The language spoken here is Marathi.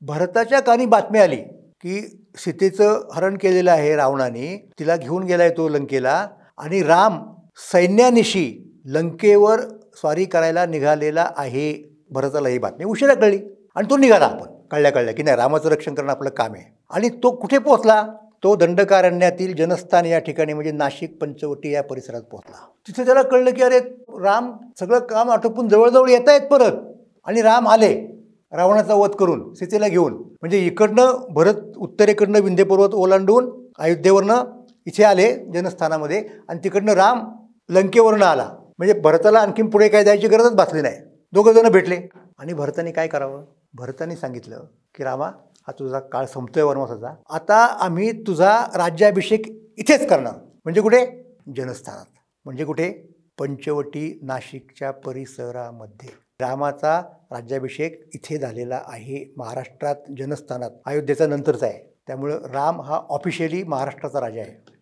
भरताच्या कानी बातमी आली की सीतेचं हरण केलेलं आहे रावणाने, तिला घेऊन गेलाय तो लंकेला आणि राम सैन्यानिशी लंकेवर स्वारी करायला निघालेला आहे. भरताला ही बातमी उशिरा कळली आणि तो निघाला. आपण कळल्या की नाही, रामाचं रक्षण करणं आपलं काम आहे. आणि तो कुठे पोहोचला? तो दंडकारण्यातील जनस्थान या ठिकाणी म्हणजे नाशिक पंचवटी या परिसरात पोहोचला. तिथे त्याला कळलं की अरे राम सगळं काम आटोपून जवळजवळ येत आहेत परत. आणि राम आले रावणाचा वध करून सीतेला घेऊन. म्हणजे इकडनं भरत उत्तरेकडनं विंध्य पर्वत ओलांडून अयोध्येवरनं इथे आले जनस्थानामध्ये आणि तिकडनं राम लंकेवरनं आला. म्हणजे भरताला आणखीन पुढे काय जायची गरजच भासली नाही. दोघं जण भेटले आणि भरताने काय करावं? भरताने सांगितलं की रामा, हा तुझा काळ संपतोय वनवासाचा, आता आम्ही तुझा राज्याभिषेक इथेच करणार. म्हणजे कुठे? जनस्थानात. म्हणजे कुठे? पंचवटी नाशिकच्या परिसरामध्ये रामाचा राज्याभिषेक इथे झालेला आहे. महाराष्ट्रात जनस्थानात. अयोध्येचा नंतरचा आहे. त्यामुळं राम हा ऑफिशियली महाराष्ट्राचा राजा आहे.